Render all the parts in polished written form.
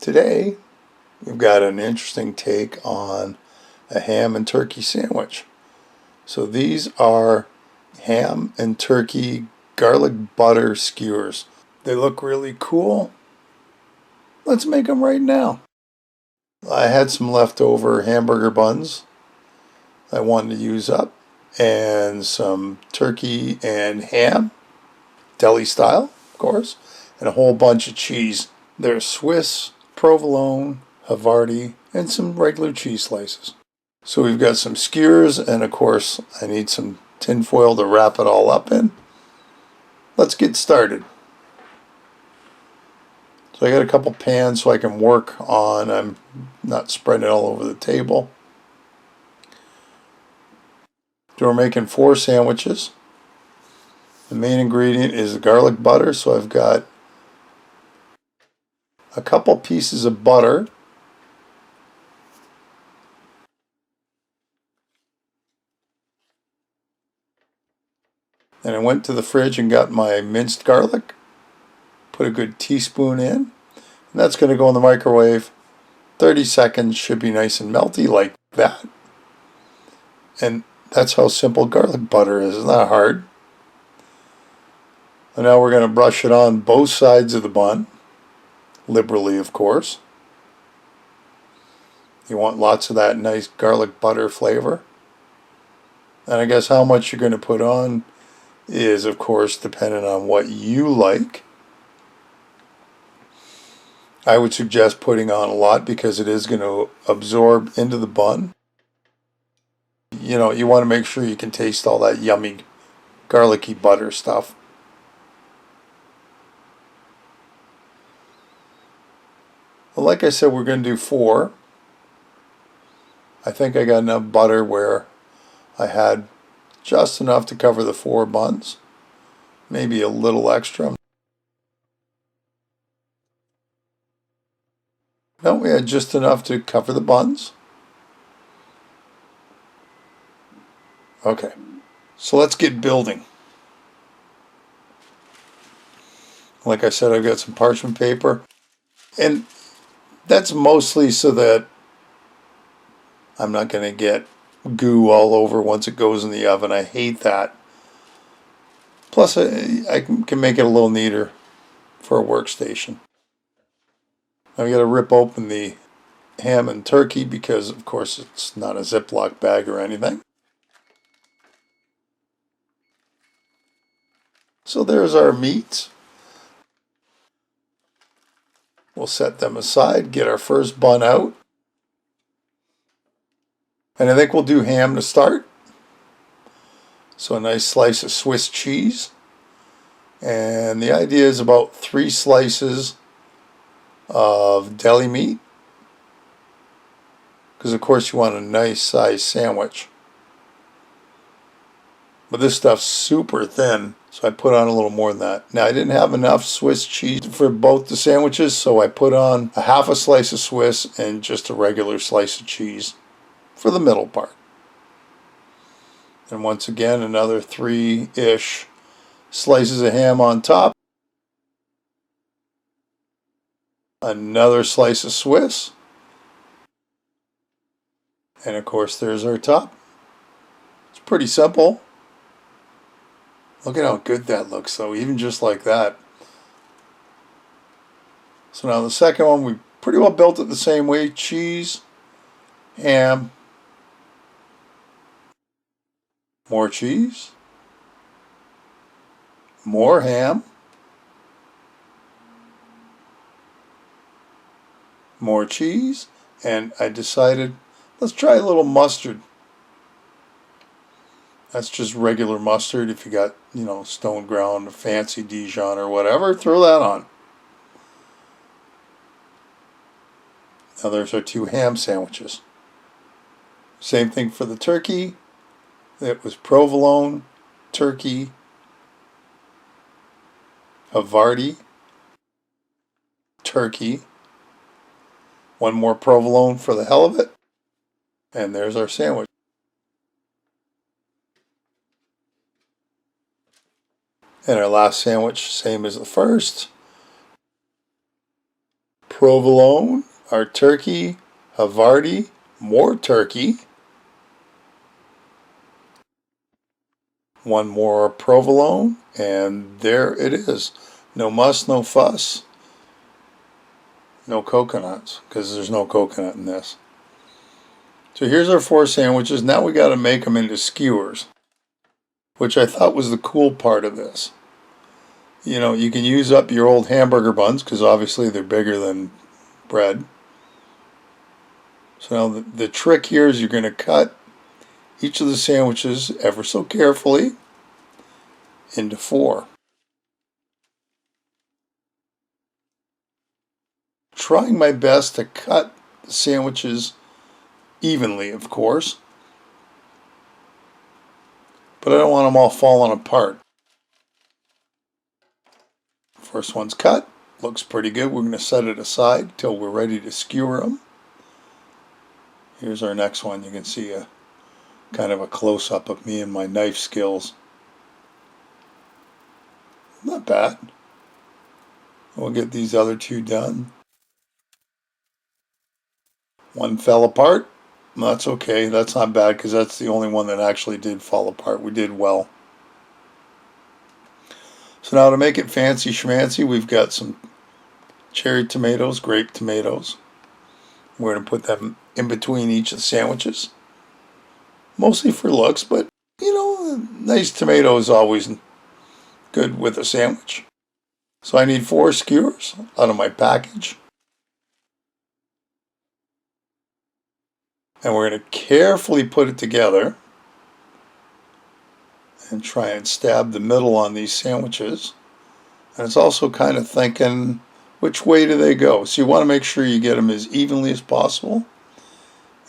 Today, we've got an interesting take on a ham and turkey sandwich. So these are ham and turkey garlic butter skewers. They look really cool. Let's make them right now. I had some leftover hamburger buns I wanted to use up, and some turkey and ham, deli style, of course, and a whole bunch of cheese. There's Swiss, provolone, Havarti, and some regular cheese slices. So we've got some skewers, and of course I need some tin foil to wrap it all up in. Let's get started. So I got a couple pans so I can work on, I'm not spreading it all over the table. So we're making 4 sandwiches. The main ingredient is the garlic butter, so I've got a couple pieces of butter. And I went to the fridge and got my minced garlic. Put a good teaspoon in. And that's going to go in the microwave. 30 seconds, should be nice and melty like that. And that's how simple garlic butter is. It's not hard. And now we're going to brush it on both sides of the bun. Liberally, of course. You want lots of that nice garlic butter flavor. And I guess how much you're going to put on is, of course, dependent on what you like. I would suggest putting on a lot because it is going to absorb into the bun. You know, you want to make sure you can taste all that yummy garlicky butter stuff. Well, like I said, we're going to do 4. I think I got enough butter where I had just enough to cover the 4 buns. Maybe a little extra. No, we had just enough to cover the buns. Okay, so let's get building. Like I said, I've got some parchment paper. And that's mostly so that I'm not going to get goo all over once it goes in the oven. I hate that. Plus, I can make it a little neater for a workstation. I've got to rip open the ham and turkey because, of course, it's not a Ziploc bag or anything. So there's our meats. We'll set them aside, get our first bun out. And I think we'll do ham to start. So a nice slice of Swiss cheese. And the idea is about 3 slices of deli meat. Because of course you want a nice size sandwich. But this stuff's super thin, so I put on a little more than that. Now I didn't have enough Swiss cheese for both the sandwiches, so I put on a half a slice of Swiss and just a regular slice of cheese for the middle part. And once again, another 3-ish slices of ham on top. Another slice of Swiss. And of course there's our top. It's pretty simple. Look at how good that looks though, even just like that. So now the second one, we pretty well built it the same way. Cheese, ham, more cheese, more ham, more cheese, and I decided let's try a little mustard. That's just regular mustard. If you got, you know, stone ground, fancy Dijon or whatever, throw that on. Now there's our 2 ham sandwiches. Same thing for the turkey. It was provolone, turkey, Havarti, turkey, 1 more provolone for the hell of it, and there's our sandwich. And our last sandwich, same as the first. provolone, our turkey, Havarti, more turkey, one more provolone, and there it is. No muss, no fuss, no coconuts, because there's no coconut in this. So here's our 4 sandwiches. Now we got to make them into skewers, which I thought was the cool part of this. You know, you can use up your old hamburger buns, because obviously they're bigger than bread. So now the trick here is you're going to cut each of the sandwiches ever so carefully into 4. Trying my best to cut the sandwiches evenly, of course, but I don't want them all falling apart. First one's cut. Looks pretty good. We're going to set it aside till we're ready to skewer them. Here's our next one. You can see a kind of a close-up of me and my knife skills. Not bad. We'll get these other 2 done. One fell apart. That's okay. That's not bad because that's the only one that actually did fall apart. We did well. So now to make it fancy schmancy, we've got some cherry tomatoes, grape tomatoes. We're going to put them in between each of the sandwiches. Mostly for looks, but you know, a nice tomato is always good with a sandwich. So I need 4 skewers out of my package. And we're going to carefully put it together and try and stab the middle on these sandwiches. And it's also kind of thinking, which way do they go? So you want to make sure you get them as evenly as possible.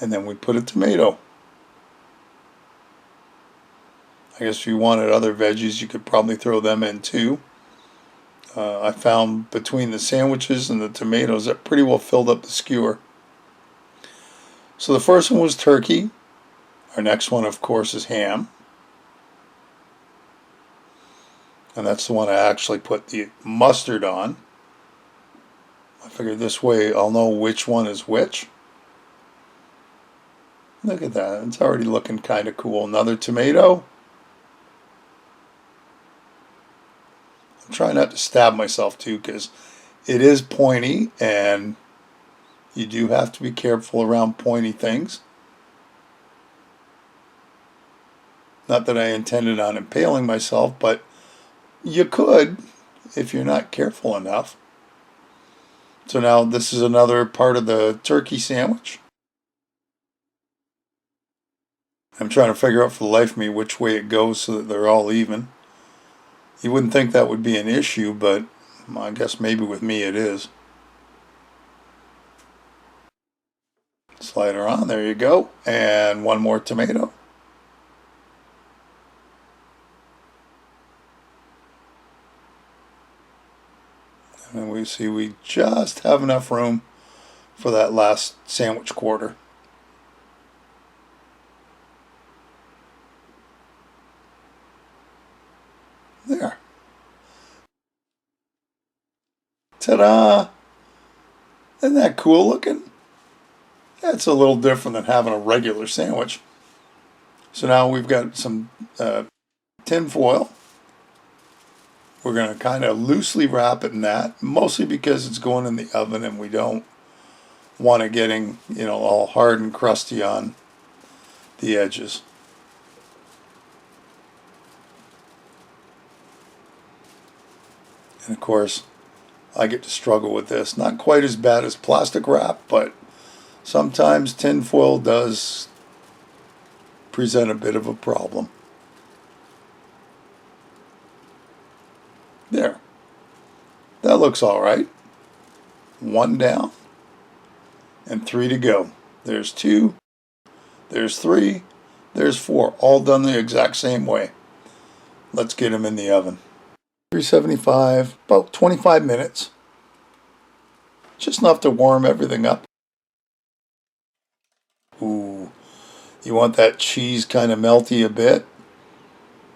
And then we put a tomato. I guess if you wanted other veggies, you could probably throw them in too. I found between the sandwiches and the tomatoes that pretty well filled up the skewer. So the first one was turkey. Our next one, of course, is ham. And that's the one I actually put the mustard on. I figured this way I'll know which one is which. Look at that. It's already looking kind of cool. Another tomato. I'm trying not to stab myself too because it is pointy and you do have to be careful around pointy things. Not that I intended on impaling myself, but you could if you're not careful enough. So now this is another part of the turkey sandwich. I'm trying to figure out for the life of me which way it goes so that they're all even. You wouldn't think that would be an issue, but I guess maybe with me it is. Slide her on, there you go. And one more tomato. And we see we just have enough room for that last sandwich quarter. There. Ta-da! Isn't that cool looking? That's a little different than having a regular sandwich. So now we've got some tin foil. We're going to kind of loosely wrap it in that, mostly because it's going in the oven and we don't want it getting, you know, all hard and crusty on the edges. And of course, I get to struggle with this. Not quite as bad as plastic wrap, but sometimes tin foil does present a bit of a problem. There. That looks all right. 1 down and 3 to go. There's 2, there's 3, there's 4. All done the exact same way. Let's get them in the oven. 375, about 25 minutes. Just enough to warm everything up. Ooh, you want that cheese kind of melty a bit.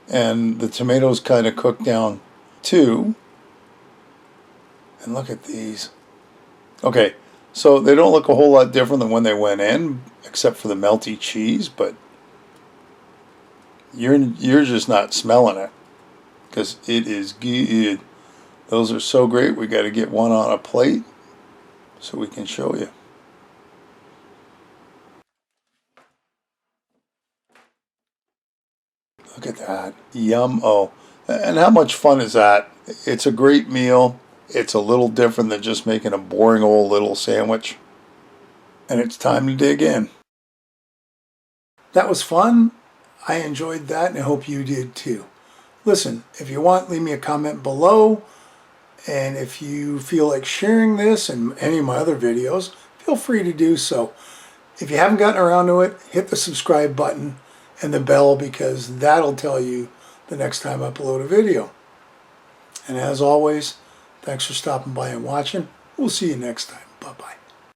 And the tomatoes kind of cooked down too. And look at these. Okay, so they don't look a whole lot different than when they went in, except for the melty cheese, but you're just not smelling it because it is good. Those are so great. We got to get one on a plate so we can show you. Look at that. Yum. Oh. And how much fun is that? It's a great meal. It's a little different than just making a boring old little sandwich. And it's time to dig in. That was fun. I enjoyed that and I hope you did too. Listen, if you want, leave me a comment below. And if you feel like sharing this and any of my other videos, feel free to do so. If you haven't gotten around to it, hit the subscribe button and the bell because that'll tell you the next time I upload a video. And as always, thanks for stopping by and watching. We'll see you next time. Bye-bye.